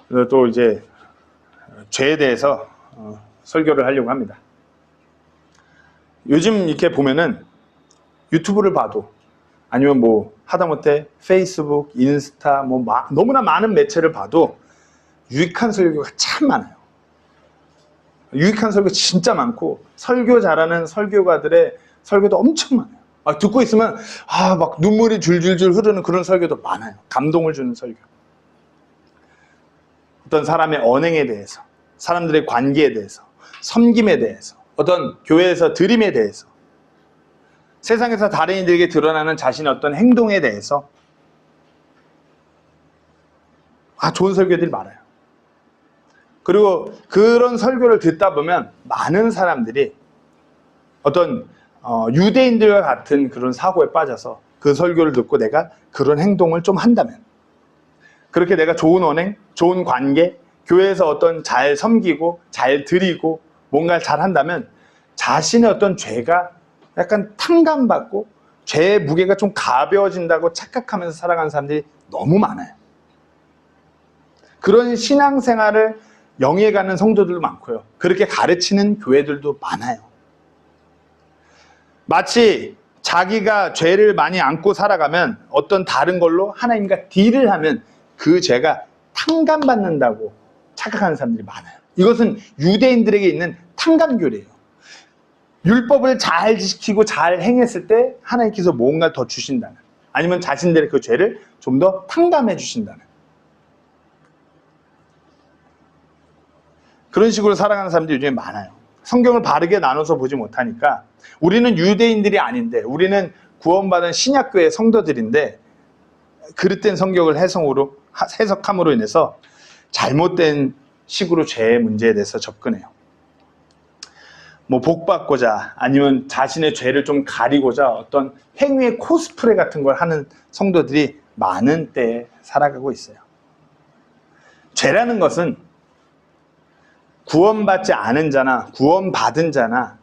그래서 또 이제 죄에 대해서 설교를 하려고 합니다. 요즘 이렇게 보면은 유튜브를 봐도 아니면 뭐 하다못해 페이스북, 인스타 뭐 너무나 많은 매체를 봐도 유익한 설교가 참 많아요. 유익한 설교 진짜 많고 설교 잘하는 설교가들의 설교도 엄청 많아요. 듣고 있으면 막 눈물이 줄줄줄 흐르는 그런 설교도 많아요. 감동을 주는 설교. 어떤 사람의 언행에 대해서, 사람들의 관계에 대해서, 섬김에 대해서, 어떤 교회에서 드림에 대해서, 세상에서 다른 이들에게 드러나는 자신의 어떤 행동에 대해서 좋은 설교들이 많아요. 그리고 그런 설교를 듣다 보면 많은 사람들이 어떤 유대인들과 같은 그런 사고에 빠져서 그 설교를 듣고 내가 그런 행동을 좀 한다면, 그렇게 내가 좋은 언행, 좋은 관계, 교회에서 어떤 잘 섬기고 잘 드리고 뭔가를 잘 한다면 자신의 어떤 죄가 약간 탕감받고 죄의 무게가 좀 가벼워진다고 착각하면서 살아가는 사람들이 너무 많아요. 그런 신앙생활을 영위해가는 성도들도 많고요. 그렇게 가르치는 교회들도 많아요. 마치 자기가 죄를 많이 안고 살아가면 어떤 다른 걸로 하나님과 딜을 하면 그 죄가 탕감받는다고 착각하는 사람들이 많아요. 이것은 유대인들에게 있는 탕감교리예요. 율법을 잘 지키고 잘 행했을 때 하나님께서 뭔가 더 주신다는, 아니면 자신들의 그 죄를 좀 더 탕감해 주신다는, 그런 식으로 살아가는 사람들이 요즘에 많아요. 성경을 바르게 나눠서 보지 못하니까, 우리는 유대인들이 아닌데, 우리는 구원받은 신약교회 성도들인데 그릇된 성경을 해석함으로 인해서 잘못된 식으로 죄의 문제에 대해서 접근해요. 뭐 복받고자, 아니면 자신의 죄를 좀 가리고자 어떤 행위의 코스프레 같은 걸 하는 성도들이 많은 때에 살아가고 있어요. 죄라는 것은 구원받지 않은 자나 구원받은 자나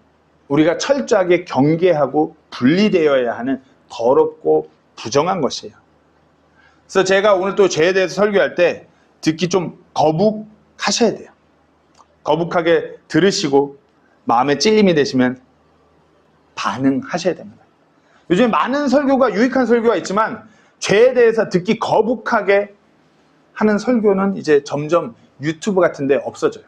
우리가 철저하게 경계하고 분리되어야 하는 더럽고 부정한 것이에요. 그래서 제가 오늘 또 죄에 대해서 설교할 때 듣기 좀 거북하셔야 돼요. 거북하게 들으시고 마음에 찔림이 되시면 반응하셔야 됩니다. 요즘에 많은 설교가, 유익한 설교가 있지만 죄에 대해서 듣기 거북하게 하는 설교는 이제 점점 유튜브 같은 데 없어져요.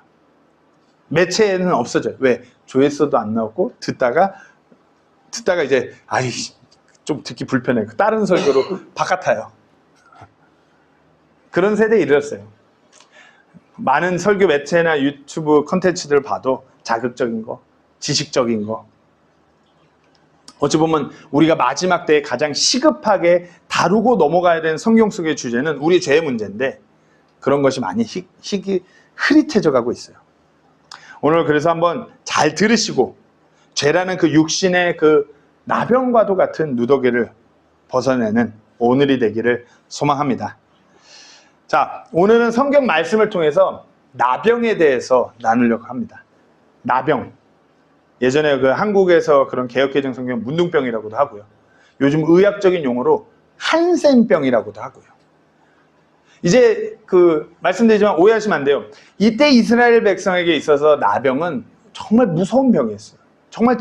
매체에는 없어져요. 왜? 조회수도 안 나오고 듣다가 이제 좀 듣기 불편해. 다른 설교로 바깥아요. 그런 세대에 이르렀어요. 많은 설교 매체나 유튜브 컨텐츠들을 봐도 자극적인 거, 지식적인 거, 어찌 보면 우리가 마지막 때에 가장 시급하게 다루고 넘어가야 되는 성경 속의 주제는 우리 죄의 문제인데 그런 것이 많이 흐릿해져 가고 있어요. 오늘 그래서 한번 잘 들으시고 죄라는 그 육신의 그 나병과도 같은 누더기를 벗어내는 오늘이 되기를 소망합니다. 자, 오늘은 성경 말씀을 통해서 나병에 대해서 나누려고 합니다. 나병. 예전에 그 한국에서 그런 개역개정 성경 문둥병이라고도 하고요. 요즘 의학적인 용어로 한센병이라고도 하고요. 이제 말씀드리지만 오해하시면 안 돼요. 이때 이스라엘 백성에게 있어서 나병은 정말 무서운 병이었어요. 정말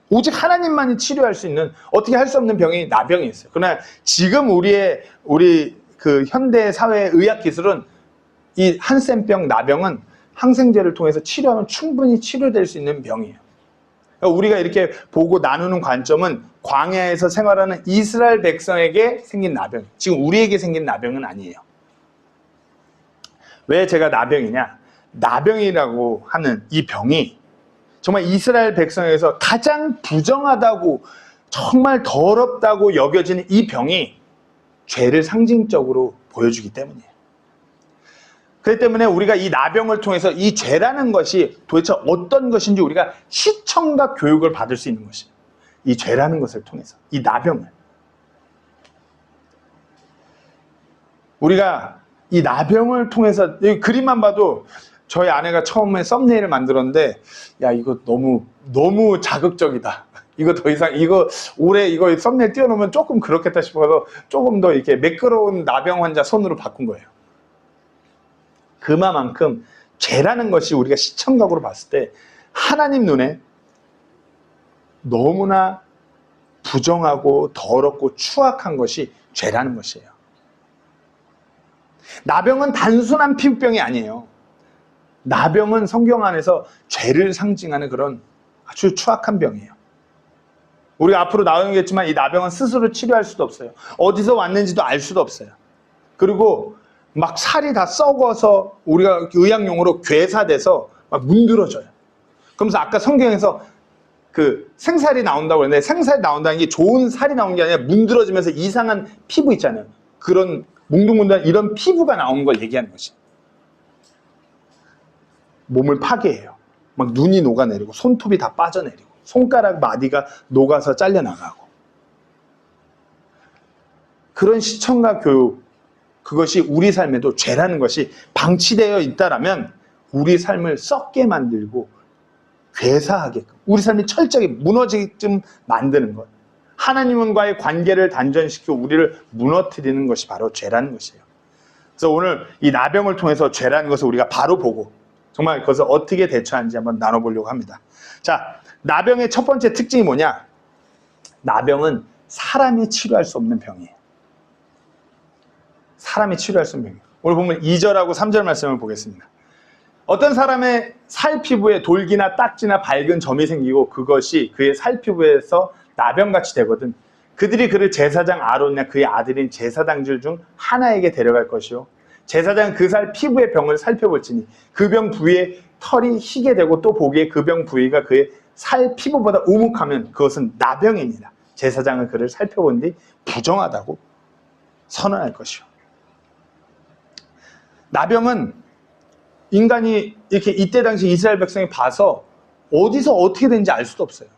오직 하나님만이 치료할 수 있는, 어떻게 할 수 없는 병이 나병이었어요. 그러나 지금 우리 그 현대 사회의 의학 기술은 이 한센병, 나병은 항생제를 통해서 치료하면 충분히 치료될 수 있는 병이에요. 그러니까 우리가 이렇게 보고 나누는 관점은 광야에서 생활하는 이스라엘 백성에게 생긴 나병, 지금 우리에게 생긴 나병은 아니에요. 왜 제가 나병이냐? 나병이라고 하는 이 병이 정말 이스라엘 백성에서 가장 부정하다고, 정말 더럽다고 여겨지는 이 병이 죄를 상징적으로 보여주기 때문이에요. 그렇기 때문에 우리가 이 나병을 통해서 이 죄라는 것이 도대체 어떤 것인지 우리가 시청과 교육을 받을 수 있는 것이에요. 이 죄라는 것을 통해서, 이 나병을. 우리가 이 나병을 통해서, 여기 그림만 봐도 저희 아내가 처음에 썸네일을 만들었는데, 야, 이거 너무 자극적이다. 이거 더 이상, 올해 이거 썸네일 띄워놓으면 조금 그렇겠다 싶어서 조금 더 이렇게 매끄러운 나병 환자 손으로 바꾼 거예요. 그만큼 죄라는 것이 우리가 시청각으로 봤을 때 하나님 눈에 너무나 부정하고 더럽고 추악한 것이 죄라는 것이에요. 나병은 단순한 피부병이 아니에요. 나병은 성경 안에서 죄를 상징하는 그런 아주 추악한 병이에요. 우리가 앞으로 나오겠지만 이 나병은 스스로 치료할 수도 없어요. 어디서 왔는지도 알 수도 없어요. 그리고 막 살이 다 썩어서 우리가 의학용어로 괴사돼서 막 문드러져요. 그러면서 아까 성경에서 그 생살이 나온다고 그랬는데 생살이 나온다는 게 좋은 살이 나오는 게 아니라 문드러지면서 이상한 피부 있잖아요. 그런 뭉둥뭉둥한 이런 피부가 나오는 걸 얘기하는 것이. 몸을 파괴해요. 막 눈이 녹아내리고 손톱이 다 빠져내리고 손가락 마디가 녹아서 잘려나가고. 그런 시청각 교육, 그것이 우리 삶에도 죄라는 것이 방치되어 있다라면 우리 삶을 썩게 만들고 괴사하게끔 우리 삶이 철저하게 무너지게끔 만드는 것, 하나님과의 관계를 단절시키고 우리를 무너뜨리는 것이 바로 죄라는 것이에요. 그래서 오늘 이 나병을 통해서 죄라는 것을 우리가 바로 보고 정말 그것을 어떻게 대처하는지 한번 나눠보려고 합니다. 자, 나병의 첫 번째 특징이 뭐냐? 나병은 사람이 치료할 수 없는 병이에요. 사람이 치료할 수 없는 병이에요. 오늘 보면 2절하고 3절 말씀을 보겠습니다. 어떤 사람의 살 피부에 돌기나 딱지나 밝은 점이 생기고 그것이 그의 살 피부에서 나병같이 되거든 그들이 그를 제사장 아론이나 그의 아들인 제사장들 중 하나에게 데려갈 것이요 제사장은 그 살 피부의 병을 살펴볼지니 그 병 부위에 털이 희게 되고 또 보기에 그 병 부위가 그의 살 피부보다 우묵하면 그것은 나병이니라. 제사장은 그를 살펴본 뒤 부정하다고 선언할 것이요. 나병은 인간이 이렇게 이때 당시 이스라엘 백성이 봐서 어디서 어떻게 되는지 알 수도 없어요.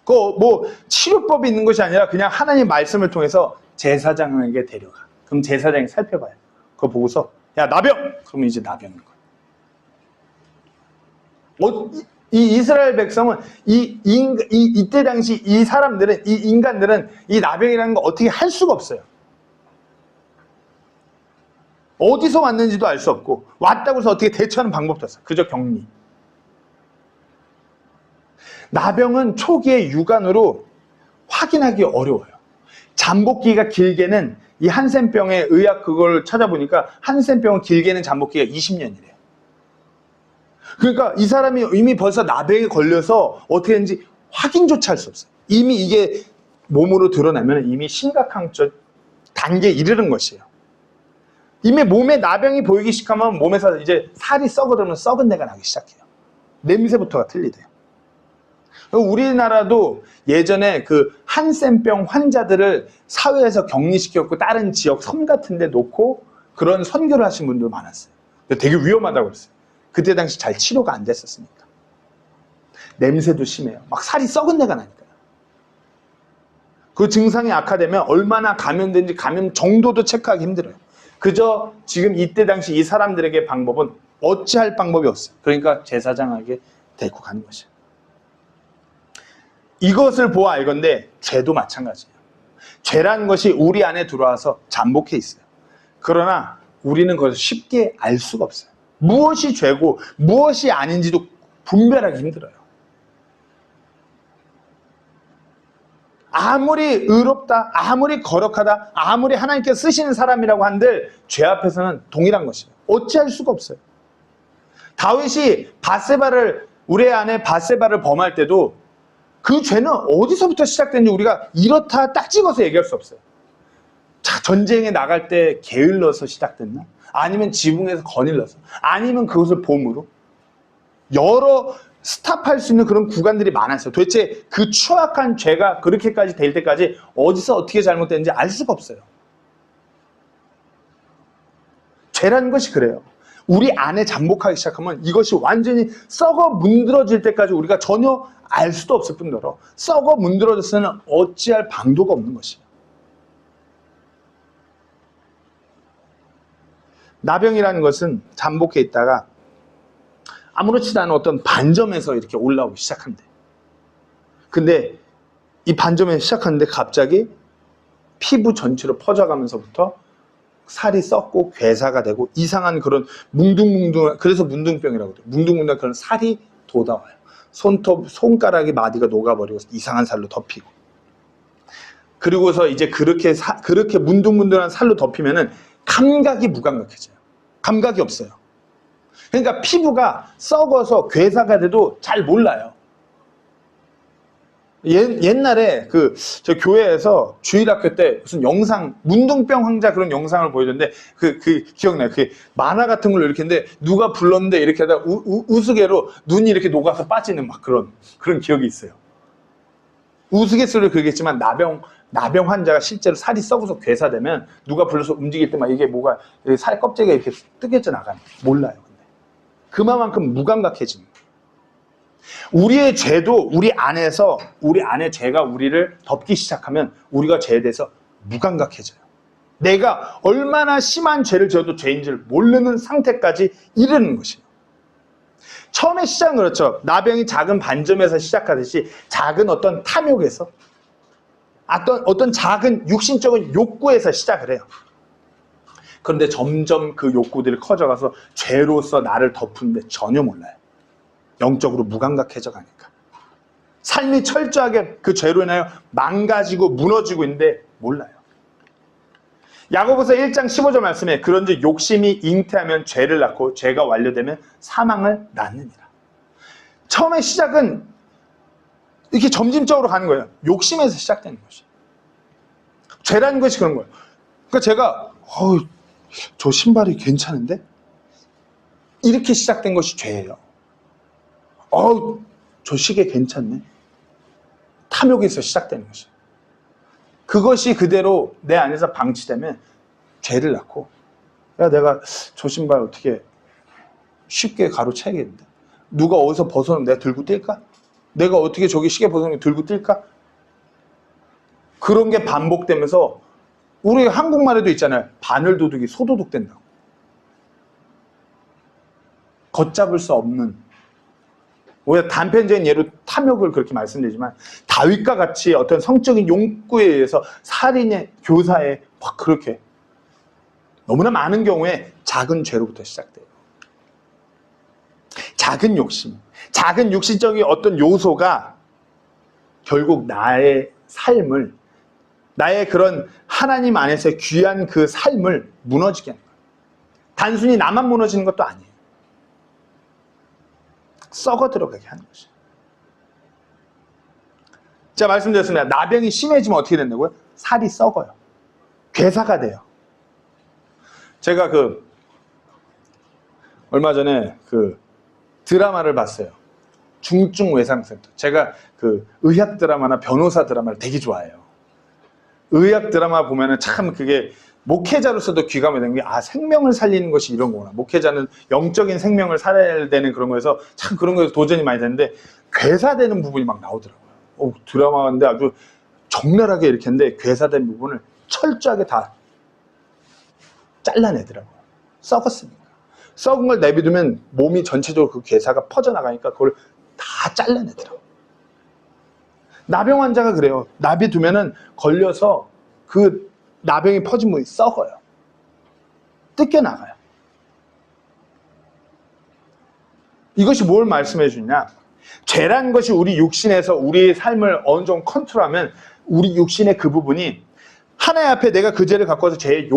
그 뭐 치료법이 있는 것이 아니라 그냥 하나님 말씀을 통해서 제사장에게 데려가. 그럼 제사장이 살펴봐요. 그거 보고서 야 나병! 그러면 이제 나병인 거예요. 이 이스라엘 백성은 이때 당시 이 사람들은 이 인간들은 이 나병이라는 거 어떻게 할 수가 없어요. 어디서 왔는지도 알 수 없고 왔다고 해서 어떻게 대처하는 방법도 없어요. 그저 격리. 나병은 초기에 육안으로 확인하기 어려워요. 잠복기가 길게는 이 한센병의 의학 그걸 찾아보니까 한센병은 길게는 잠복기가 20년이래요. 그러니까 이 사람이 이미 벌써 나병에 걸려서 어떻게 했는지 확인조차 할 수 없어요. 이미 이게 몸으로 드러나면 이미 심각한 단계에 이르는 것이에요. 이미 몸에 나병이 보이기 시작하면 몸에서 이제 살이 썩어들면 썩은 내가 나기 시작해요. 냄새부터가 틀리대요. 우리나라도 예전에 그 한센병 환자들을 사회에서 격리시켰고 다른 지역 섬 같은 데 놓고 그런 선교를 하신 분들 많았어요. 되게 위험하다고 그랬어요. 그때 당시 잘 치료가 안 됐었으니까. 냄새도 심해요. 막 살이 썩은 데가 나니까요. 그 증상이 악화되면 얼마나 감염된지 감염 정도도 체크하기 힘들어요. 그저 지금 이때 당시 이 사람들에게 방법은 어찌할 방법이 없어요. 그러니까 제사장에게 데리고 가는 것이에요. 이것을 보아 알건대 죄도 마찬가지예요. 죄라는 것이 우리 안에 들어와서 잠복해 있어요. 그러나 우리는 그것을 쉽게 알 수가 없어요. 무엇이 죄고 무엇이 아닌지도 분별하기 힘들어요. 아무리 의롭다, 아무리 거룩하다, 아무리 하나님께 쓰시는 사람이라고 한들 죄 앞에서는 동일한 것이에요. 어찌할 수가 없어요. 다윗이 우리 안에 밧세바를 범할 때도 그 죄는 어디서부터 시작됐는지 우리가 이렇다 딱 찍어서 얘기할 수 없어요. 자, 전쟁에 나갈 때 게을러서 시작됐나? 아니면 지붕에서 거닐러서? 아니면 그것을 봄으로? 여러 스탑할 수 있는 그런 구간들이 많았어요. 도대체 그 추악한 죄가 그렇게까지 될 때까지 어디서 어떻게 잘못됐는지 알 수가 없어요. 죄라는 것이 그래요. 우리 안에 잠복하기 시작하면 이것이 완전히 썩어 문드러질 때까지 우리가 전혀 알 수도 없을 뿐더러 썩어 문드러졌으면 어찌할 방도가 없는 것이에요. 나병이라는 것은 잠복해 있다가 아무렇지도 않은 어떤 반점에서 이렇게 올라오기 시작한대. 근데 이 반점에서 시작하는데 갑자기 피부 전체로 퍼져가면서부터 살이 썩고 괴사가 되고 이상한 그런 뭉둥뭉둥한, 그래서 문둥병이라고 해요. 뭉둥뭉둥한 그런 살이 돋아와요. 손가락이 마디가 녹아버리고 이상한 살로 덮이고. 그리고서 이제 그렇게 문둥문둥한 살로 덮이면은 감각이 무감각해져요. 감각이 없어요. 그러니까 피부가 썩어서 괴사가 돼도 잘 몰라요. 옛날에 저 교회에서 주일학교 때 무슨 영상, 문둥병 환자 그런 영상을 보여줬는데 기억나요. 만화 같은 걸로 이렇게 했는데 누가 불렀는데 이렇게 하다가 우스개로 눈이 이렇게 녹아서 빠지는 막 그런 기억이 있어요. 우스갯소리를 그러겠지만 나병 환자가 실제로 살이 썩어서 괴사되면 누가 불러서 움직일 때 막 이게 뭐가 살 껍데기가 이렇게 뜨개져 나가요. 몰라요. 근데 그만큼 무감각해지는 거예요. 우리의 죄도 우리 안에 죄가 우리를 덮기 시작하면 우리가 죄에 대해서 무감각해져요. 내가 얼마나 심한 죄를 지어도 죄인 줄 모르는 상태까지 이르는 것이에요. 처음에 시작은 그렇죠. 나병이 작은 반점에서 시작하듯이 작은 어떤 탐욕에서 어떤 작은 육신적인 욕구에서 시작을 해요. 그런데 점점 그 욕구들이 커져가서 죄로서 나를 덮는데 전혀 몰라요. 영적으로 무감각해져 가니까. 삶이 철저하게 그 죄로 인하여 망가지고 무너지고 있는데 몰라요. 야고보서 1장 15절 말씀에 그런즉 욕심이 잉태하면 죄를 낳고 죄가 완료되면 사망을 낳느니라. 처음에 시작은 이렇게 점진적으로 가는 거예요. 욕심에서 시작되는 것이에요. 죄라는 것이 그런 거예요. 그러니까 제가 저 신발이 괜찮은데? 이렇게 시작된 것이 죄예요. 저 시계 괜찮네. 탐욕에서 시작되는 것이에요. 그것이 그대로 내 안에서 방치되면 죄를 낳고, 야, 내가 저 신발 어떻게 쉽게 가로채겠는데? 누가 어디서 벗어놓으면 내가 들고 뛸까? 내가 어떻게 저기 시계 벗어놓으면 들고 뛸까? 그런 게 반복되면서 우리 한국말에도 있잖아요. 바늘도둑이 소도둑 된다고. 걷잡을 수 없는, 오히려 단편적인 예로 탐욕을 그렇게 말씀드리지만 다윗과 같이 어떤 성적인 욕구에 의해서 살인에, 교사에 막 그렇게 너무나 많은 경우에 작은 죄로부터 시작돼요. 작은 욕심, 작은 육신적인 어떤 요소가 결국 나의 삶을, 나의 그런 하나님 안에서의 귀한 그 삶을 무너지게 하는 거예요. 단순히 나만 무너지는 것도 아니에요. 썩어 들어가게 하는 것이에요. 제가 말씀드렸습니다. 나병이 심해지면 어떻게 된다고요? 살이 썩어요. 괴사가 돼요. 제가 얼마 전에 드라마를 봤어요. 중증 외상센터. 제가 의학 드라마나 변호사 드라마를 되게 좋아해요. 의학 드라마 보면은 참 그게 목회자로서도 귀감이 되는 게, 생명을 살리는 것이 이런 거구나. 목회자는 영적인 생명을 살아야 되는 그런 거에서 참 그런 거에서 도전이 많이 되는데, 괴사되는 부분이 막 나오더라고요. 드라마인데 아주 적나라하게 이렇게 했는데, 괴사된 부분을 철저하게 다 잘라내더라고요. 썩었으니까. 썩은 걸 내비두면 몸이 전체적으로 그 괴사가 퍼져나가니까 그걸 다 잘라내더라고요. 나병 환자가 그래요. 내비두면은 걸려서 그 나병이 퍼진 부분이 썩어요. 뜯겨나가요. 이것이 뭘 말씀해 주냐? 죄란 것이 우리 육신에서 우리의 삶을 어느 정도 컨트롤하면 우리 육신의 그 부분이 하나님 앞에 내가 그 죄를 갖고 와서 죄의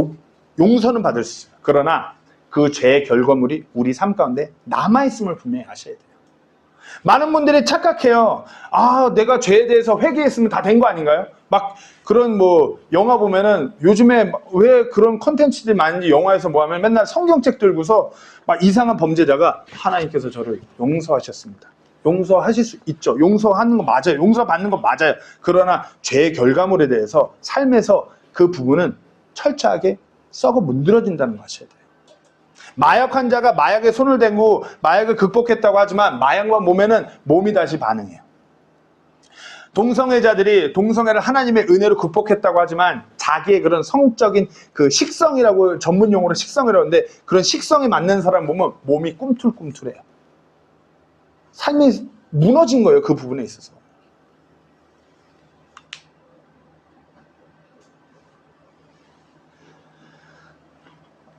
용서는 받을 수 있어요. 그러나 그 죄의 결과물이 우리 삶 가운데 남아있음을 분명히 아셔야 돼요. 많은 분들이 착각해요. 내가 죄에 대해서 회개했으면 다 된 거 아닌가요? 막 그런 영화 보면은 요즘에 왜 그런 컨텐츠들이 많은지, 영화에서 뭐 하면 맨날 성경책 들고서 막 이상한 범죄자가 하나님께서 저를 용서하셨습니다. 용서하실 수 있죠. 용서하는 거 맞아요. 용서받는 거 맞아요. 그러나 죄의 결과물에 대해서 삶에서 그 부분은 철저하게 썩어 문드러진다는 거 아셔야 돼요. 마약 환자가 마약에 손을 대고 마약을 극복했다고 하지만 마약만 몸에는 몸이 다시 반응해요. 동성애자들이 동성애를 하나님의 은혜로 극복했다고 하지만 자기의 그런 성적인 그 식성이라고, 전문 용어로 식성이라고 하는데, 그런 식성에 맞는 사람 보면 몸이 꿈틀꿈틀해요. 삶이 무너진 거예요. 그 부분에 있어서.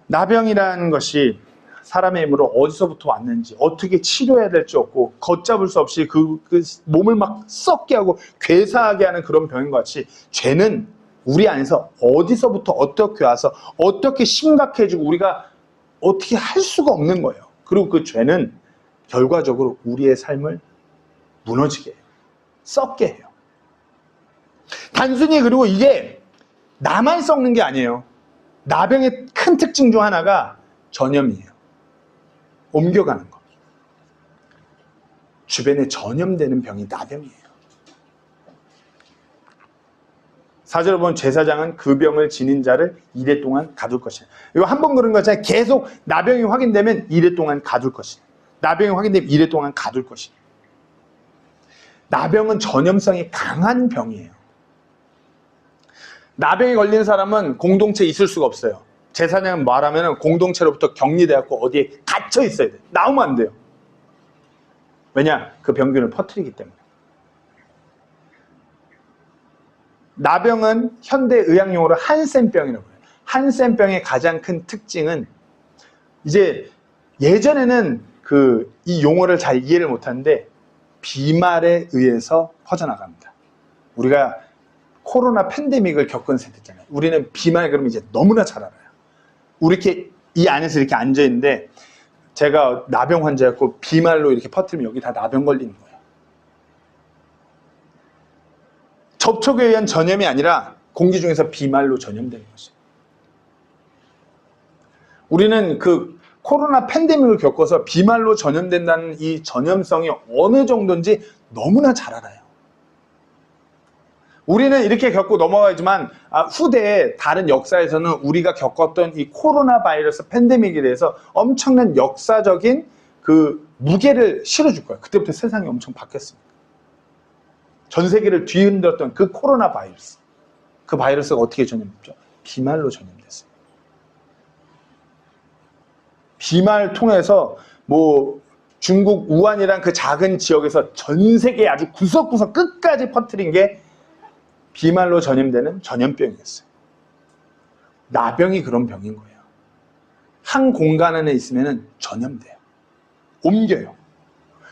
나병이라는 것이 사람의 힘으로 어디서부터 왔는지, 어떻게 치료해야 될지 없고, 걷잡을 수 없이 그 몸을 막 썩게 하고 괴사하게 하는 그런 병인 것 같이, 죄는 우리 안에서 어디서부터 어떻게 와서 어떻게 심각해지고 우리가 어떻게 할 수가 없는 거예요. 그리고 그 죄는 결과적으로 우리의 삶을 무너지게 해요. 썩게 해요. 단순히 그리고 이게 나만 썩는 게 아니에요. 나병의 큰 특징 중 하나가 전염이에요. 옮겨가는 거. 주변에 전염되는 병이 나병이에요. 4절에 보면 제사장은 그 병을 지닌 자를 이래 동안 가둘 것이다. 이거 한 번 그런 거잖아요. 계속 나병이 확인되면 이래 동안 가둘 것이다. 나병이 확인되면 이래 동안 가둘 것이다. 나병은 전염성이 강한 병이에요. 나병에 걸린 사람은 공동체에 있을 수가 없어요. 제사장은 말하면 공동체로부터 격리돼갖고 어디에 갇혀 있어야 돼요. 나오면 안 돼요. 왜냐? 그 병균을 퍼뜨리기 때문에. 나병은 현대 의학용어로 한센병이라고 해요. 한센병의 가장 큰 특징은 이제 예전에는 이 용어를 잘 이해를 못하는데 비말에 의해서 퍼져나갑니다. 우리가 코로나 팬데믹을 겪은 세대잖아요. 우리는 비말 그러면 이제 너무나 잘 알아요. 우리 이렇게 이 안에서 이렇게 앉아 있는데 제가 나병 환자였고 비말로 이렇게 퍼뜨리면 여기 다 나병 걸리는 거예요. 접촉에 의한 전염이 아니라 공기 중에서 비말로 전염되는 것이에요. 우리는 그 코로나 팬데믹을 겪어서 비말로 전염된다는 이 전염성이 어느 정도인지 너무나 잘 알아요. 우리는 이렇게 겪고 넘어가지만 후대에 다른 역사에서는 우리가 겪었던 이 코로나 바이러스 팬데믹에 대해서 엄청난 역사적인 그 무게를 실어줄 거예요. 그때부터 세상이 엄청 바뀌었습니다. 전 세계를 뒤흔들었던 그 코로나 바이러스. 그 바이러스가 어떻게 전염됐죠? 비말로 전염됐어요. 비말 통해서 중국 우한이란 그 작은 지역에서 전 세계 아주 구석구석 끝까지 퍼뜨린 게 비말로 전염되는 전염병이었어요. 나병이 그런 병인 거예요. 한 공간 안에 있으면 전염돼요. 옮겨요.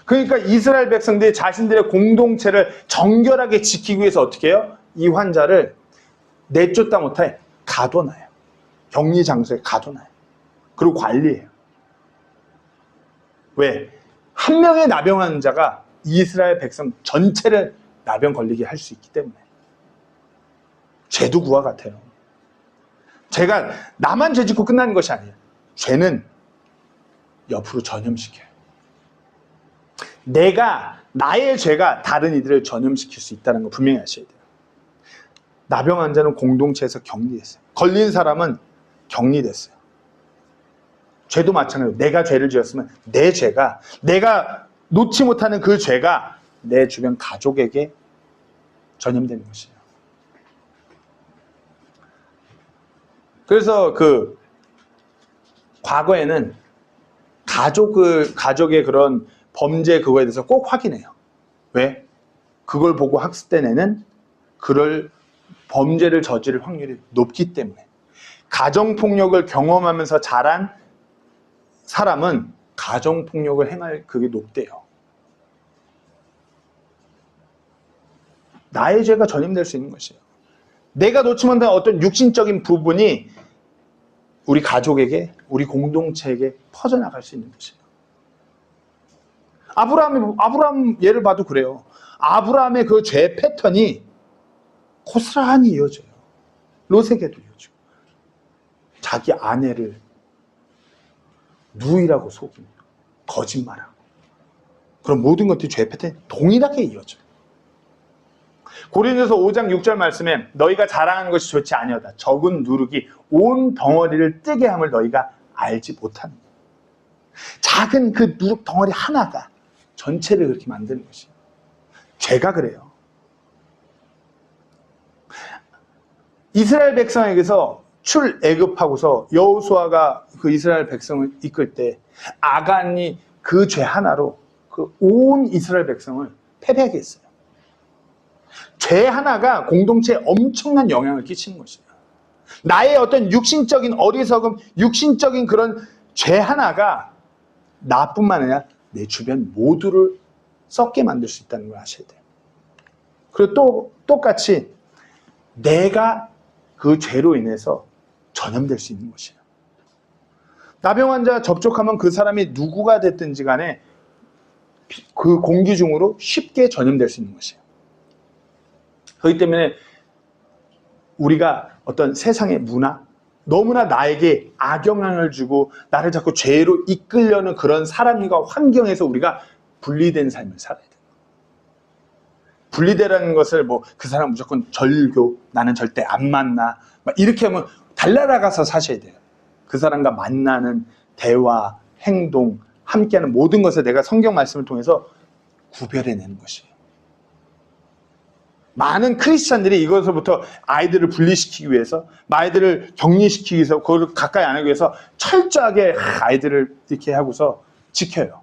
그러니까 이스라엘 백성들이 자신들의 공동체를 정결하게 지키기 위해서 어떻게 해요? 이 환자를 내쫓다 못해 가둬놔요. 격리 장소에 가둬놔요. 그리고 관리해요. 왜? 한 명의 나병 환자가 이스라엘 백성 전체를 나병 걸리게 할 수 있기 때문에. 죄도 그와 같아요. 죄가 나만 죄 짓고 끝나는 것이 아니에요. 죄는 옆으로 전염시켜요. 나의 죄가 다른 이들을 전염시킬 수 있다는 거 분명히 아셔야 돼요. 나병 환자는 공동체에서 격리됐어요. 걸린 사람은 격리됐어요. 죄도 마찬가지로 내가 죄를 지었으면 내 죄가, 내가 놓지 못하는 그 죄가 내 주변 가족에게 전염되는 것이에요. 그래서 과거에는 가족의 그런 범죄 그거에 대해서 꼭 확인해요. 왜? 그걸 보고 학습된 애는 그럴 범죄를 저지를 확률이 높기 때문에. 가정폭력을 경험하면서 자란 사람은 가정폭력을 행할 그게 높대요. 나의 죄가 전염될 수 있는 것이에요. 내가 놓지 못한 어떤 육신적인 부분이 우리 가족에게, 우리 공동체에게 퍼져나갈 수 있는 것이에요. 아브라함 예를 봐도 그래요. 아브라함의 그 죄 패턴이 고스란히 이어져요. 롯에게도 이어지고. 자기 아내를 누이라고 속이며 거짓말하고. 그런 모든 것들이 죄 패턴이 동일하게 이어져요. 고린도서 5장 6절 말씀에 너희가 자랑하는 것이 좋지 아니하다. 적은 누룩이 온 덩어리를 뜨게 함을 너희가 알지 못하는 거예요. 작은 그 누룩 덩어리 하나가 전체를 그렇게 만드는 것이에요. 죄가 그래요. 이스라엘 백성에게서 출애굽하고서 여호수아가 그 이스라엘 백성을 이끌 때 아간이 그 죄 하나로 그 온 이스라엘 백성을 패배하게 했어요. 죄 하나가 공동체에 엄청난 영향을 끼치는 것이에요. 나의 어떤 육신적인 어리석음, 육신적인 그런 죄 하나가 나뿐만 아니라 내 주변 모두를 썩게 만들 수 있다는 걸 아셔야 돼요. 그리고 또 똑같이 내가 그 죄로 인해서 전염될 수 있는 것이에요. 나병 환자 접촉하면 그 사람이 누구가 됐든지 간에 그 공기 중으로 쉽게 전염될 수 있는 것이에요. 그렇기 때문에 우리가 어떤 세상의 문화, 너무나 나에게 악영향을 주고 나를 자꾸 죄로 이끌려는 그런 사람과 환경에서 우리가 분리된 삶을 살아야 돼요. 분리되라는 것을 뭐 그 사람 무조건 절교, 나는 절대 안 만나, 막 이렇게 하면 달라나가서 사셔야 돼요. 그 사람과 만나는 대화, 행동, 함께하는 모든 것을 내가 성경 말씀을 통해서 구별해내는 것이에요. 많은 크리스찬들이 이것으로부터 아이들을 분리시키기 위해서, 아이들을 격리시키기 위해서, 그걸 가까이 안 하기 위해서 철저하게 아이들을 이렇게 하고서 지켜요.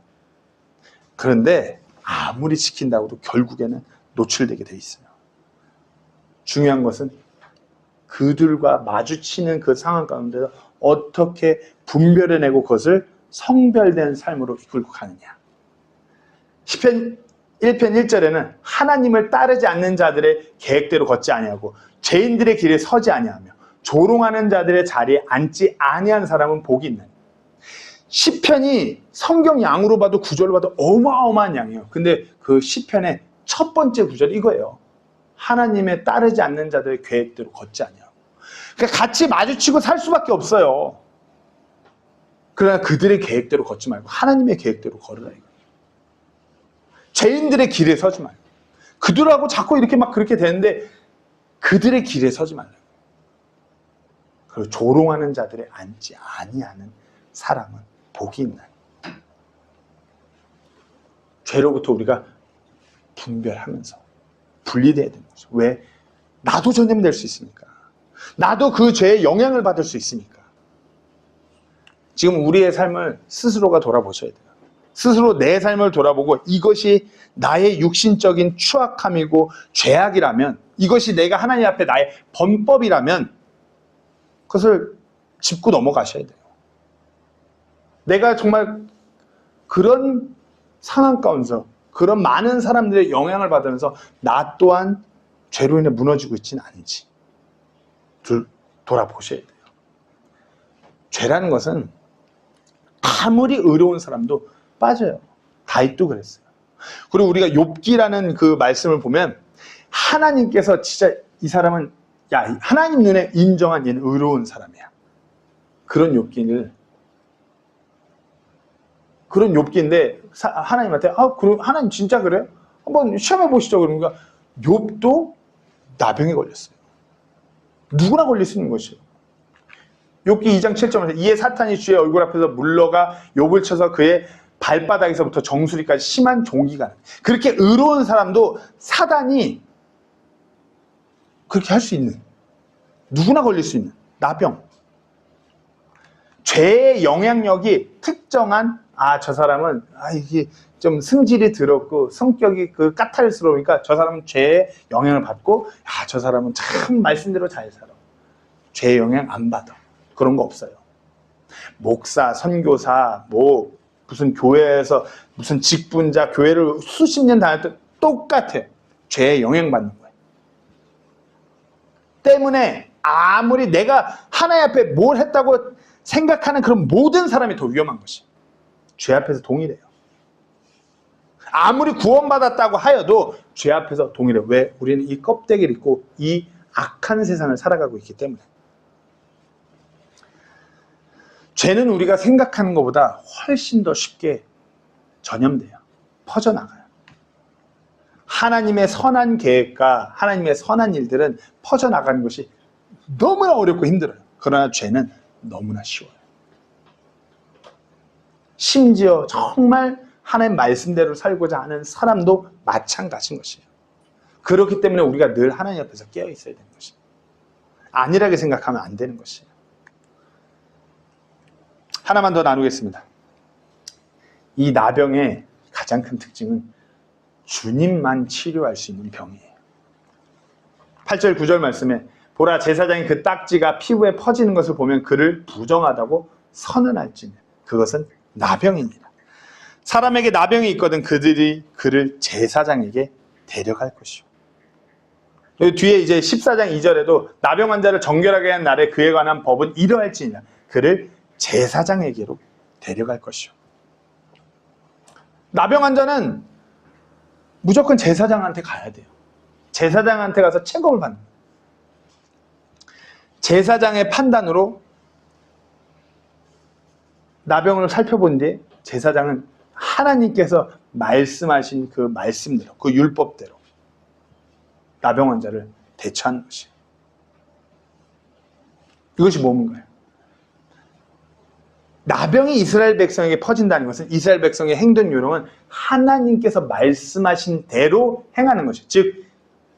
그런데 아무리 지킨다고도 결국에는 노출되게 돼 있어요. 중요한 것은 그들과 마주치는 그 상황 가운데서 어떻게 분별해내고 그것을 성별된 삶으로 이끌고 가느냐. 시편 1편 1절에는 하나님을 따르지 않는 자들의 계획대로 걷지 아니하고 죄인들의 길에 서지 아니하며 조롱하는 자들의 자리에 앉지 아니한 사람은 복이 있나니. 시편이 성경 양으로 봐도 구절로 봐도 어마어마한 양이에요. 근데 그 시편의 첫 번째 구절이 이거예요. 하나님의 따르지 않는 자들의 계획대로 걷지 아니하고. 그러니까 같이 마주치고 살 수밖에 없어요. 그러나 그들의 계획대로 걷지 말고 하나님의 계획대로 걸으라 이거예요. 죄인들의 길에 서지 말고. 그들하고 자꾸 이렇게 막 그렇게 되는데 그들의 길에 서지 말라고. 그리고 조롱하는 자들의 앉지 아니하는 사람은 복이 있나니. 죄로부터 우리가 분별하면서 분리돼야 되는 거죠. 왜? 나도 전염될 수 있으니까. 나도 그 죄에 영향을 받을 수 있으니까. 지금 우리의 삶을 스스로가 돌아보셔야 돼요. 스스로 내 삶을 돌아보고 이것이 나의 육신적인 추악함이고 죄악이라면, 이것이 내가 하나님 앞에 나의 범법이라면 그것을 짚고 넘어가셔야 돼요. 내가 정말 그런 상황 가운데서 그런 많은 사람들의 영향을 받으면서 나 또한 죄로 인해 무너지고 있지는 않은지 돌아보셔야 돼요. 죄라는 것은 아무리 의로운 사람도 빠져요. 다윗도 그랬어요. 그리고 우리가 욥기라는 그 말씀을 보면 하나님께서 진짜 이 사람은 하나님 눈에 인정한 얘는 의로운 사람이야. 그런 욥기인데 하나님한테 그럼 하나님 진짜 그래요? 한번 시험해 보시죠. 그러니까 욥도 나병에 걸렸어요. 누구나 걸릴 수 있는 것이에요. 욥기 2장 7절에서 이에 사탄이 주의 얼굴 앞에서 물러가 욥을 쳐서 그의 발바닥에서부터 정수리까지 심한 종기가. 그렇게 의로운 사람도 사단이 그렇게 할 수 있는, 누구나 걸릴 수 있는 나병. 죄의 영향력이 특정한 저 사람은 이게 좀 승질이 더럽고 성격이 그 까탈스러우니까 저 사람은 죄의 영향을 받고 저 사람은 참 말씀대로 잘 살아. 죄의 영향 안 받아. 그런 거 없어요. 목사, 선교사, 무슨 교회에서 무슨 직분자, 교회를 수십 년 다녔던 똑같아요. 죄에 영향받는 거예요. 때문에 아무리 내가 하나님 앞에 뭘 했다고 생각하는 그런 모든 사람이 더 위험한 것이에요. 죄 앞에서 동일해요. 아무리 구원받았다고 하여도 죄 앞에서 동일해요. 왜? 우리는 이 껍데기를 입고 이 악한 세상을 살아가고 있기 때문에. 죄는 우리가 생각하는 것보다 훨씬 더 쉽게 전염돼요. 퍼져나가요. 하나님의 선한 계획과 하나님의 선한 일들은 퍼져나가는 것이 너무나 어렵고 힘들어요. 그러나 죄는 너무나 쉬워요. 심지어 정말 하나님 말씀대로 살고자 하는 사람도 마찬가지인 것이에요. 그렇기 때문에 우리가 늘 하나님 앞에서 깨어 있어야 되는 것이에요. 안일하게 생각하면 안 되는 것이에요. 하나만 더 나누겠습니다. 이 나병의 가장 큰 특징은 주님만 치료할 수 있는 병이에요. 8절 9절 말씀에 보라, 제사장이 그 딱지가 피부에 퍼지는 것을 보면 그를 부정하다고 선언할지니 그것은 나병입니다. 사람에게 나병이 있거든 그들이 그를 제사장에게 데려갈 것이요. 뒤에 이제 14장 2절에도 나병 환자를 정결하게 한 날에 그에 관한 법은 이러할지니라 그를 제사장에게로 데려갈 것이요. 나병 환자는 무조건 제사장한테 가야 돼요. 제사장한테 가서 책임을 받는 거예요. 제사장의 판단으로 나병을 살펴본 뒤에 제사장은 하나님께서 말씀하신 그 말씀대로, 그 율법대로 나병 환자를 대처하는 것이에요. 이것이 뭔가요? 나병이 이스라엘 백성에게 퍼진다는 것은 이스라엘 백성의 행동 요령은 하나님께서 말씀하신 대로 행하는 것이에요. 즉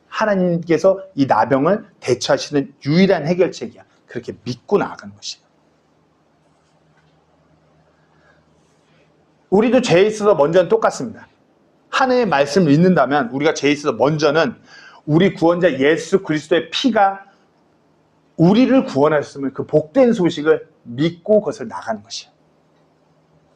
하나님께서 이 나병을 대처하시는 유일한 해결책이야. 그렇게 믿고 나아가는 것이에요. 우리도 죄에 있어서 먼저는 똑같습니다. 하나님의 말씀을 믿는다면 우리가 죄에 있어서 먼저는 우리 구원자 예수 그리스도의 피가 우리를 구원하셨음을 그 복된 소식을 믿고 그것을 나가는 것이에요.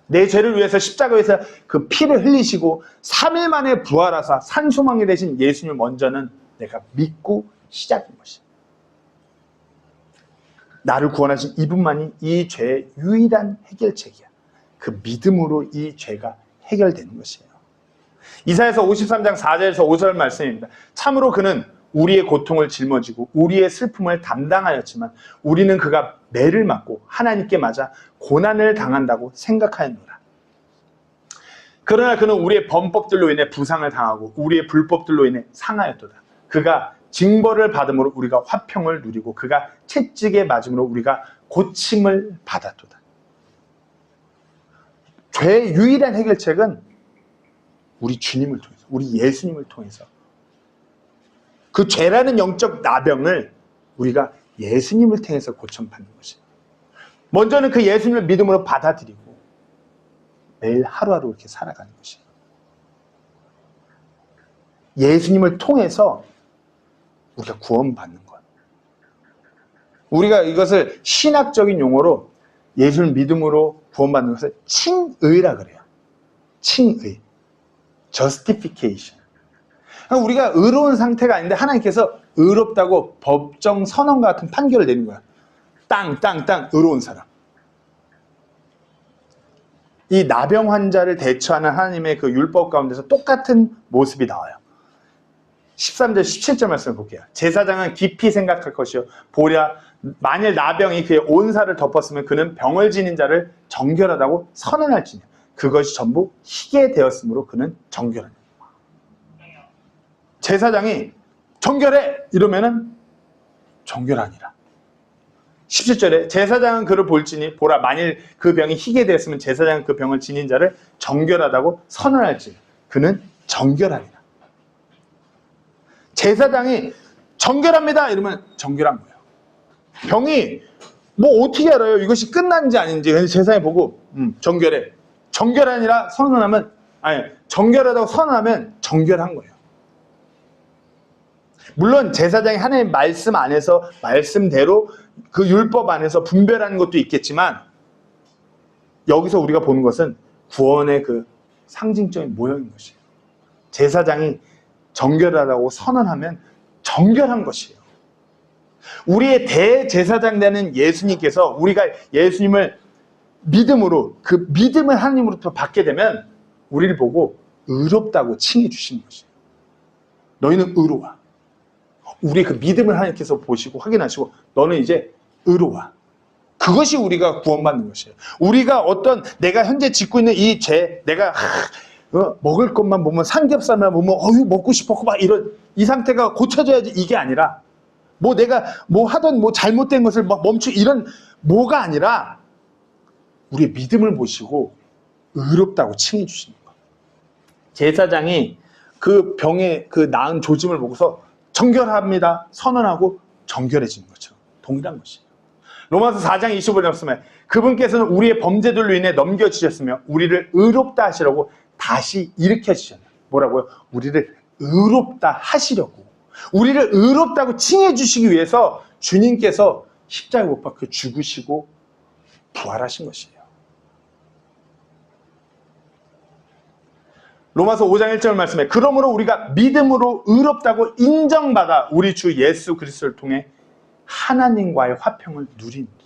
내 죄를 위해서 십자가에서 그 피를 흘리시고 3일 만에 부활하사 산소망이 되신 예수님을 먼저는 내가 믿고 시작인 것이에요. 나를 구원하신 이분만이 이 죄의 유일한 해결책이야. 그 믿음으로 이 죄가 해결되는 것이에요. 이사야서 53장 4절에서 5절 말씀입니다. 참으로 그는 우리의 고통을 짊어지고 우리의 슬픔을 담당하였지만 우리는 그가 매를 맞고 하나님께 맞아 고난을 당한다고 생각하였노라. 그러나 그는 우리의 범법들로 인해 부상을 당하고 우리의 불법들로 인해 상하였도다. 그가 징벌을 받음으로 우리가 화평을 누리고 그가 채찍에 맞음으로 우리가 고침을 받았도다. 죄의 유일한 해결책은 우리 주님을 통해서, 우리 예수님을 통해서 그 죄라는 영적 나병을 우리가 예수님을 통해서 고침받는 것이에요. 먼저는 그 예수님을 믿음으로 받아들이고 매일 하루하루 이렇게 살아가는 것이에요. 예수님을 통해서 우리가 구원받는 것. 우리가 이것을 신학적인 용어로 예수를 믿음으로 구원받는 것을 칭의라 그래요. 칭의. justification. 우리가 의로운 상태가 아닌데 하나님께서 의롭다고 법정 선언과 같은 판결을 내는 거야. 땅 의로운 사람. 이 나병 환자를 대처하는 하나님의 그 율법 가운데서 똑같은 모습이 나와요. 13절 17절 말씀을 볼게요. 제사장은 깊이 생각할 것이요 보랴 만일 나병이 그의 온 살을 덮었으면 그는 병을 지닌 자를 정결하다고 선언할지니 그것이 전부 희게 되었으므로 그는 정결하니. 제사장이 정결해 이러면은 정결하니라. 17절에 제사장은 그를 볼지니 보라 만일 그 병이 희게 되었으면 제사장은 그 병을 지닌 자를 정결하다고 선언할지 그는 정결하니라. 제사장이 정결합니다 이러면 정결한 거예요. 병이 뭐 어떻게 알아요? 이것이 끝난지 아닌지. 제사장이 보고 정결해. 정결하니라 선언하면 아니 정결하다고 선언하면 정결한 거예요. 물론 제사장이 하나님의 말씀 안에서 말씀대로 그 율법 안에서 분별하는 것도 있겠지만 여기서 우리가 보는 것은 구원의 그 상징적인 모형인 것이에요. 제사장이 정결하다고 선언하면 정결한 것이에요. 우리의 대제사장 되는 예수님께서 우리가 예수님을 믿음으로 그 믿음을 하나님으로부터 받게 되면 우리를 보고 의롭다고 칭해 주시는 것이에요. 너희는 의로워. 우리의 그 믿음을 하나님께서 보시고 확인하시고 너는 이제 의로워. 그것이 우리가 구원받는 것이에요. 우리가 어떤 내가 현재 짓고 있는 이 죄, 내가 먹을 것만 보면 삼겹살만 보면 먹고 싶었고 막 이런 이 상태가 고쳐져야지 이게 아니라 뭐 내가 뭐 하던 뭐 잘못된 것을 막 이런 뭐가 아니라 우리의 믿음을 보시고 의롭다고 칭해 주시는 거예요. 제사장이 그 병의 그 나은 조짐을 보고서 정결합니다 선언하고 정결해지는 것처럼 동일한 것이에요. 로마서 4장 25절 말씀에 그분께서는 우리의 범죄들로 인해 넘겨주셨으며 우리를 의롭다 하시려고 다시 일으켜 주셨나요? 뭐라고요? 우리를 의롭다 하시려고 우리를 의롭다고 칭해 주시기 위해서 주님께서 십자가에 못 박혀 죽으시고 부활하신 것이에요. 로마서 5장 1절 말씀에 그러므로 우리가 믿음으로 의롭다고 인정받아 우리 주 예수 그리스도를 통해 하나님과의 화평을 누립니다.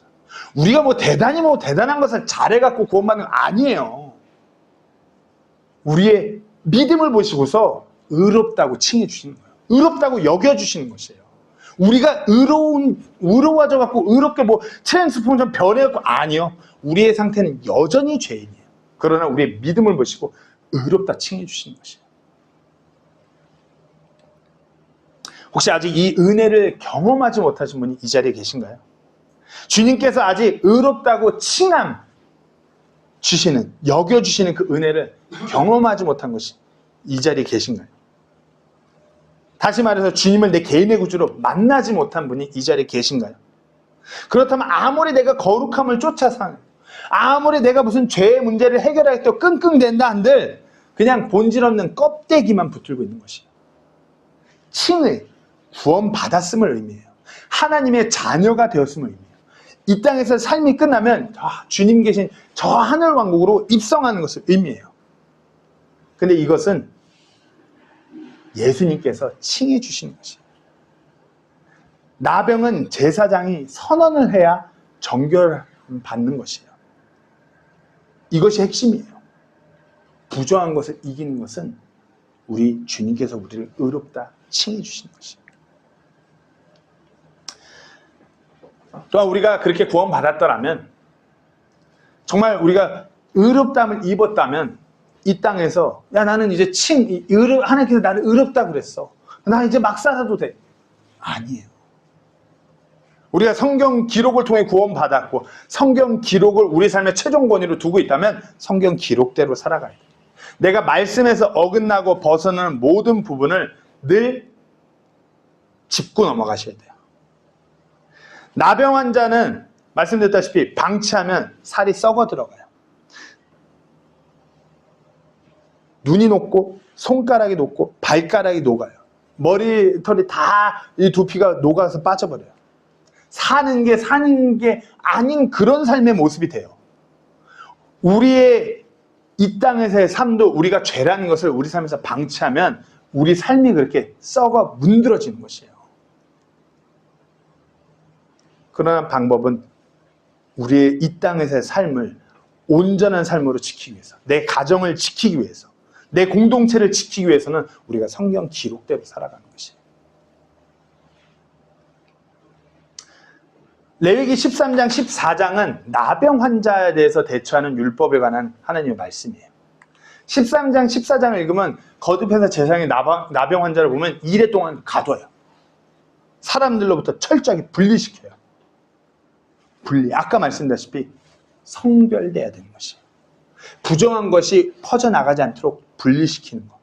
우리가 뭐 대단한 것을 잘해갖고 구원받는 거 아니에요. 우리의 믿음을 보시고서 의롭다고 칭해 주시는 거예요. 의롭다고 여겨주시는 것이에요. 우리가 의로워져갖고 의롭게 뭐 트랜스포머처럼 변해갖고 아니요. 우리의 상태는 여전히 죄인이에요. 그러나 우리의 믿음을 보시고 의롭다 칭해 주시는 것이에요. 혹시 아직 이 은혜를 경험하지 못하신 분이 이 자리에 계신가요? 주님께서 아직 의롭다고 칭함 주시는, 여겨주시는 그 은혜를 경험하지 못한 것이 이 자리에 계신가요? 다시 말해서 주님을 내 개인의 구주로 만나지 못한 분이 이 자리에 계신가요? 그렇다면 아무리 내가 거룩함을 쫓아서, 아무리 내가 무슨 죄의 문제를 해결하겠다고 끙끙댄다 한들 그냥 본질 없는 껍데기만 붙들고 있는 것이에요. 칭의, 구원받았음을 의미해요. 하나님의 자녀가 되었음을 의미해요. 이 땅에서 삶이 끝나면 주님 계신 저 하늘 왕국으로 입성하는 것을 의미해요. 근데 이것은 예수님께서 칭해 주시는 것이에요. 나병은 제사장이 선언을 해야 정결받는 것이에요. 이것이 핵심이에요. 부정한 것을 이기는 것은 우리 주님께서 우리를 의롭다 칭해 주시는 것이에요. 또한 우리가 그렇게 구원받았더라면, 정말 우리가 의롭다함을 입었다면 이 땅에서 나는 이제 하나님께서 나를 의롭다고 그랬어, 나 이제 막 살아도 돼. 아니에요. 우리가 성경 기록을 통해 구원받았고 성경 기록을 우리 삶의 최종 권위로 두고 있다면 성경 기록대로 살아가야 돼요. 내가 말씀에서 어긋나고 벗어나는 모든 부분을 늘 짚고 넘어가셔야 돼요. 나병 환자는 말씀드렸다시피 방치하면 살이 썩어 들어가요. 눈이 녹고 손가락이 녹고 발가락이 녹아요. 머리털이 다 이 두피가 녹아서 빠져버려요. 사는 게 아닌 그런 삶의 모습이 돼요. 우리의 이 땅에서의 삶도 우리가 죄라는 것을 우리 삶에서 방치하면 우리 삶이 그렇게 썩어 문드러지는 것이에요. 그러나 방법은 우리의 이 땅에서의 삶을 온전한 삶으로 지키기 위해서, 내 가정을 지키기 위해서, 내 공동체를 지키기 위해서는 우리가 성경 기록대로 살아가는 것이에요. 레위기 13장, 14장은 나병 환자에 대해서 대처하는 율법에 관한 하나님의 말씀이에요. 13장, 14장을 읽으면 거듭해서 제사장의 나병 환자를 보면 2일 동안 가둬요. 사람들로부터 철저하게 분리시켜요. 아까 말씀드렸다시피 성별돼야 되는 것이에요. 부정한 것이 퍼져나가지 않도록 분리시키는 것.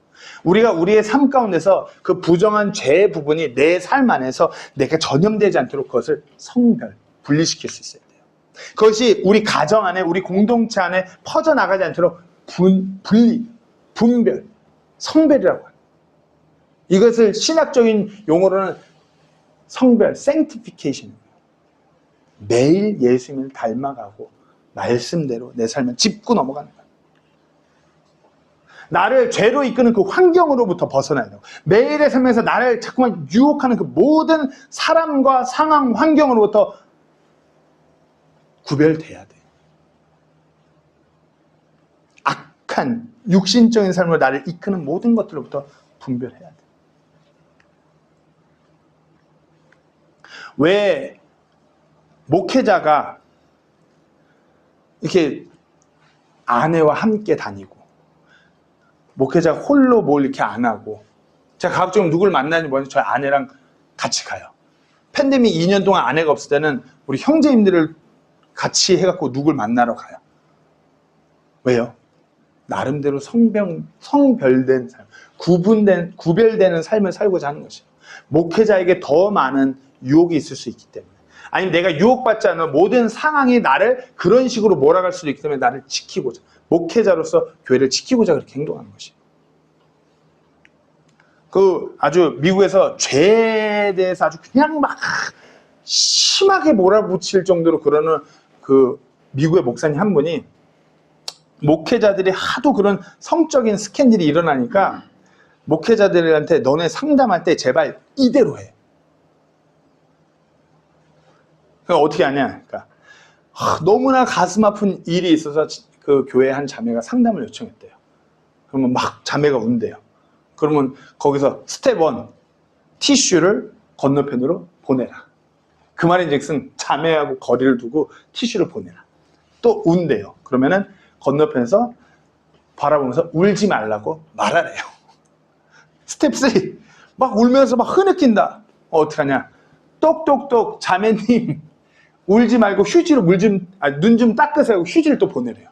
우리가 우리의 삶 가운데서 그 부정한 죄의 부분이 내 삶 안에서 내가 전염되지 않도록 그것을 분리시킬 수 있어야 돼요. 그것이 우리 가정 안에, 우리 공동체 안에 퍼져나가지 않도록 분별, 성별이라고 해요. 이것을 신학적인 용어로는 성별, sanctification입니다. 매일 예수님을 닮아가고 말씀대로 내 삶을 짚고 넘어가는 거예요. 나를 죄로 이끄는 그 환경으로부터 벗어나야 돼요. 매일의 삶에서 나를 자꾸만 유혹하는 그 모든 사람과 상황, 환경으로부터 구별돼야 돼요. 악한 육신적인 삶으로 나를 이끄는 모든 것들로부터 분별해야 돼요. 왜 목회자가 이렇게 아내와 함께 다니고 목회자가 홀로 뭘 이렇게 안 하고, 제가 가급적 누굴 만나는지 모르는데 저희 아내랑 같이 가요. 팬데믹 2년 동안 아내가 없을 때는 우리 형제님들을 같이 해갖고 누굴 만나러 가요. 왜요? 나름대로 성별된 삶, 구별되는 삶을 살고자 하는 것이에요. 목회자에게 더 많은 유혹이 있을 수 있기 때문에, 아니면 내가 유혹받지 않는 모든 상황이 나를 그런 식으로 몰아갈 수도 있기 때문에 나를 지키고자, 목회자로서 교회를 지키고자 그렇게 행동하는 것이에요. 아주 미국에서 죄에 대해서 아주 그냥 막 심하게 몰아붙일 정도로 그러는 그 미국의 목사님 한 분이 목회자들이 하도 그런 성적인 스캔들이 일어나니까 목회자들한테 너네 상담할 때 제발 이대로 해. 그러니까 어떻게 하냐. 그러니까 너무나 가슴 아픈 일이 있어서 그 교회 한 자매가 상담을 요청했대요. 그러면 막 자매가 운대요. 그러면 거기서 스텝 1, 티슈를 건너편으로 보내라. 그 말인즉슨 자매하고 거리를 두고 티슈를 보내라. 또 운대요. 그러면은 건너편에서 바라보면서 울지 말라고 말하래요. 스텝 3, 막 울면서 막 흐느낀다. 어떡하냐. 똑똑똑 자매님 울지 말고 휴지로 눈 좀 닦으세요 하고 휴지를 또 보내래요.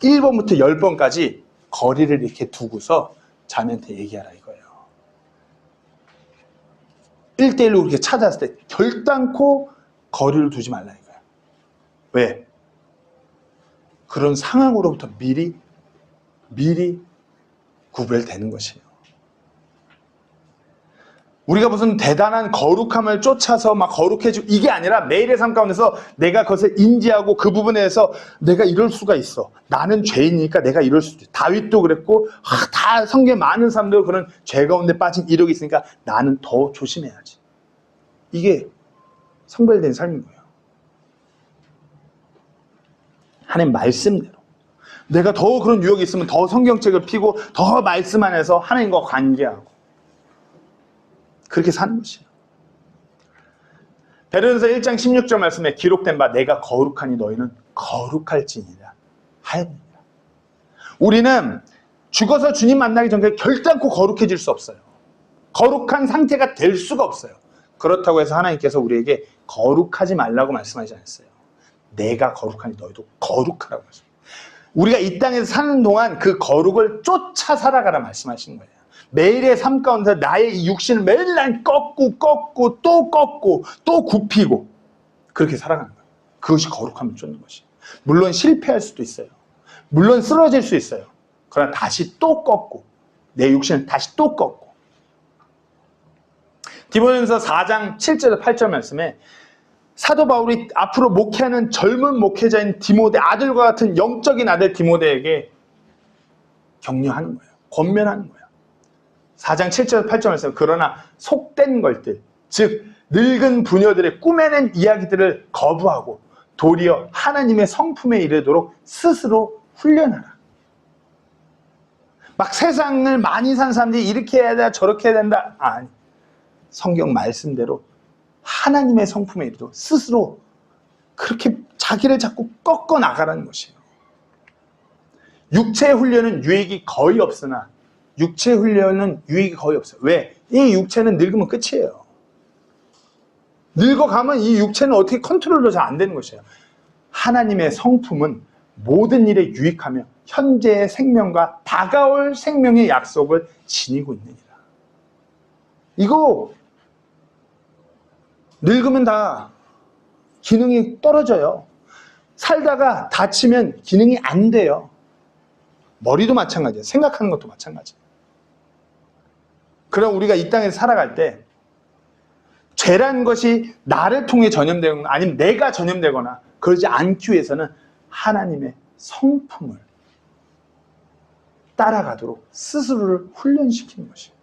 1번부터 10번까지 거리를 이렇게 두고서 자매한테 얘기하라 이거예요. 1대1로 그렇게 찾아왔을 때 결단코 거리를 두지 말라 이거예요. 왜? 그런 상황으로부터 미리 구별되는 것이에요. 우리가 무슨 대단한 거룩함을 쫓아서 막 거룩해지고 이게 아니라 매일의 삶 가운데서 내가 그것을 인지하고 그 부분에 대해서 내가 이럴 수가 있어. 나는 죄인이니까 내가 이럴 수도 있어. 다윗도 그랬고 다 성경에 많은 사람들 그런 죄 가운데 빠진 이력이 있으니까 나는 더 조심해야지. 이게 성별된 삶인 거예요. 하나님 말씀대로. 내가 더 그런 유혹이 있으면 더 성경책을 피고 더 말씀 안에서 하나님과 관계하고 그렇게 사는 것이에요. 베드로전서 1장 16절 말씀에 기록된 바 내가 거룩하니 너희는 거룩할지니라 하였느니라. 우리는 죽어서 주님 만나기 전까지 결단코 거룩해질 수 없어요. 거룩한 상태가 될 수가 없어요. 그렇다고 해서 하나님께서 우리에게 거룩하지 말라고 말씀하지 않았어요. 내가 거룩하니 너희도 거룩하라고 하셨어요. 우리가 이 땅에서 사는 동안 그 거룩을 쫓아 살아가라 말씀하시는 거예요. 매일의 삶 가운데 나의 이 육신을 매일 날 꺾고 또 굽히고 그렇게 살아가는 거예요. 그것이 거룩함을 쫓는 것이에요. 물론 실패할 수도 있어요. 물론 쓰러질 수 있어요. 그러나 다시 또 꺾고 내 육신을 다시 또 꺾고. 디모데전서 4장 7절 8절 말씀에 사도 바울이 앞으로 목회하는 젊은 목회자인 디모데, 아들과 같은 영적인 아들 디모데에게 격려하는 거예요. 권면하는 거예요. 4장 7절 8절 말씀. 그러나 속된 것들, 즉 늙은 부녀들의 꾸며낸 이야기들을 거부하고 도리어 하나님의 성품에 이르도록 스스로 훈련하라. 막 세상을 많이 산 사람들이 이렇게 해야 된다 저렇게 해야 된다. 아니, 성경 말씀대로 하나님의 성품에 이르도록 스스로 그렇게 자기를 자꾸 꺾어 나가라는 것이에요. 육체의 훈련은 유익이 거의 없으나 육체 훈련은 유익이 거의 없어요. 왜? 이 육체는 늙으면 끝이에요. 늙어가면 이 육체는 어떻게 컨트롤도 잘 안 되는 것이에요. 하나님의 성품은 모든 일에 유익하며 현재의 생명과 다가올 생명의 약속을 지니고 있느니라. 이거 늙으면 다 기능이 떨어져요. 살다가 다치면 기능이 안 돼요. 머리도 마찬가지예요. 생각하는 것도 마찬가지예요. 그럼 우리가 이 땅에서 살아갈 때 죄란 것이 나를 통해 전염되거나 아니면 내가 전염되거나 그러지 않기 위해서는 하나님의 성품을 따라가도록 스스로를 훈련시키는 것이에요.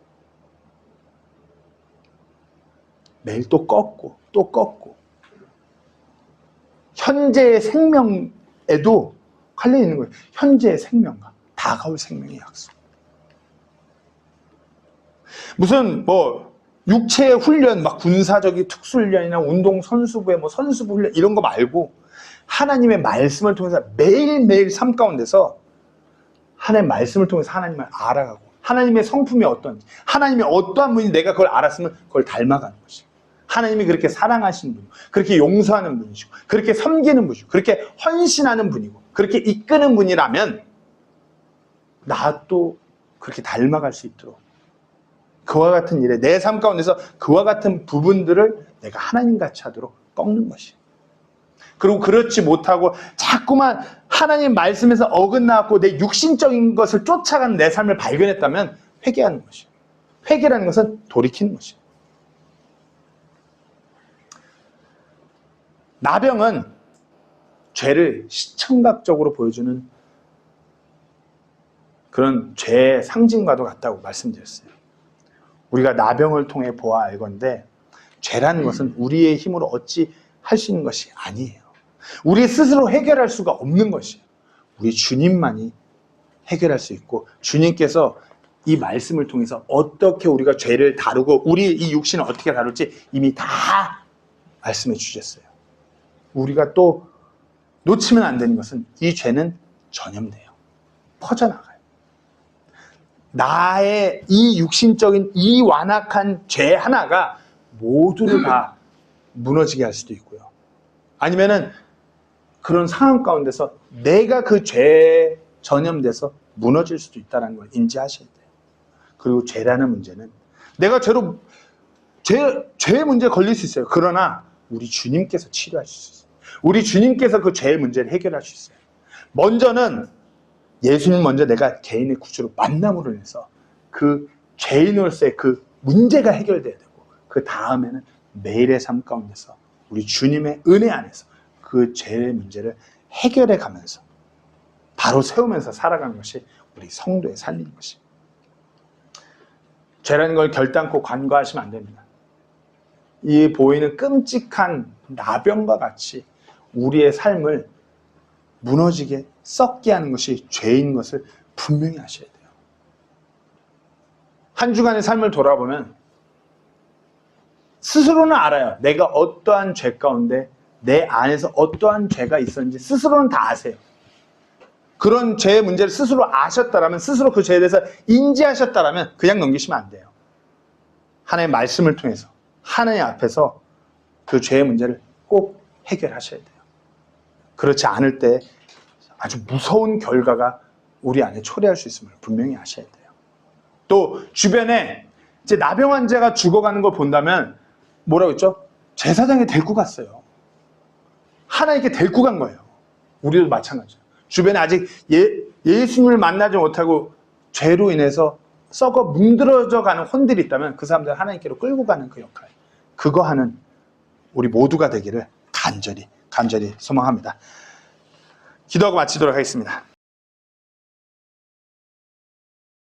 매일 또 꺾고 현재의 생명에도 관련 있는 거예요. 현재의 생명과 다가올 생명의 약속. 무슨 육체의 훈련, 막 군사적인 특수훈련이나 운동 선수부의 선수부 훈련 이런 거 말고 하나님의 말씀을 통해서 매일매일 삶 가운데서 하나님의 말씀을 통해서 하나님을 알아가고 하나님의 성품이 어떤지, 하나님이 어떠한 분인지 내가 그걸 알았으면 그걸 닮아가는 것이에요. 하나님이 그렇게 사랑하시는 분이고 그렇게 용서하는 분이시고 그렇게 섬기는 분이고 그렇게 헌신하는 분이고 그렇게 이끄는 분이라면 나도 그렇게 닮아갈 수 있도록 그와 같은 일에 내 삶 가운데서 그와 같은 부분들을 내가 하나님같이 하도록 꺾는 것이에요. 그리고 그렇지 못하고 자꾸만 하나님 말씀에서 어긋나고 내 육신적인 것을 쫓아가는 내 삶을 발견했다면 회개하는 것이에요. 회개라는 것은 돌이키는 것이에요. 나병은 죄를 시청각적으로 보여주는 그런 죄의 상징과도 같다고 말씀드렸어요. 우리가 나병을 통해 보아 알건대 죄라는 것은 우리의 힘으로 어찌 할 수 있는 것이 아니에요. 우리 스스로 해결할 수가 없는 것이에요. 우리 주님만이 해결할 수 있고, 주님께서 이 말씀을 통해서 어떻게 우리가 죄를 다루고 우리 이 육신을 어떻게 다룰지 이미 다 말씀해 주셨어요. 우리가 또 놓치면 안 되는 것은 이 죄는 전염돼요. 퍼져나가요. 나의 이 육신적인 이 완악한 죄 하나가 모두를 다 무너지게 할 수도 있고요. 아니면은 그런 상황 가운데서 내가 그 죄에 전염돼서 무너질 수도 있다는 걸 인지하셔야 돼요. 그리고 죄라는 문제는 내가 죄의 문제에 걸릴 수 있어요. 그러나 우리 주님께서 치료하실 수 있어요. 우리 주님께서 그 죄의 문제를 해결할 수 있어요. 먼저는 예수님 먼저 내가 개인의 구주로 만남으로 인해서 그 죄인으로서의 그 문제가 해결돼야 되고, 그 다음에는 매일의 삶 가운데서 우리 주님의 은혜 안에서 그 죄의 문제를 해결해 가면서 바로 세우면서 살아가는 것이 우리 성도의 삶인 것입니다. 죄라는 걸 결단코 간과하시면 안 됩니다. 이 보이는 끔찍한 나병과 같이 우리의 삶을 무너지게 썩게 하는 것이 죄인 것을 분명히 아셔야 돼요. 한 주간의 삶을 돌아보면 스스로는 알아요. 내가 어떠한 죄 가운데 내 안에서 어떠한 죄가 있었는지 스스로는 다 아세요. 그런 죄의 문제를 스스로 아셨다라면, 스스로 그 죄에 대해서 인지하셨다라면 그냥 넘기시면 안 돼요. 하나님의 말씀을 통해서 하나님 앞에서 그 죄의 문제를 꼭 해결하셔야 돼요. 그렇지 않을 때 아주 무서운 결과가 우리 안에 초래할 수 있음을 분명히 아셔야 돼요. 또 주변에 이제 나병 환자가 죽어가는 걸 본다면 뭐라고 했죠? 제사장에 데리고 갔어요. 하나님께 데리고 간 거예요. 우리도 마찬가지예요. 주변에 아직 예수님을 만나지 못하고 죄로 인해서 썩어 뭉들어져 가는 혼들이 있다면 그 사람들을 하나님께로 끌고 가는 그 역할, 그거 하는 우리 모두가 되기를 간절히 소망합니다. 기도하고 마치도록 하겠습니다.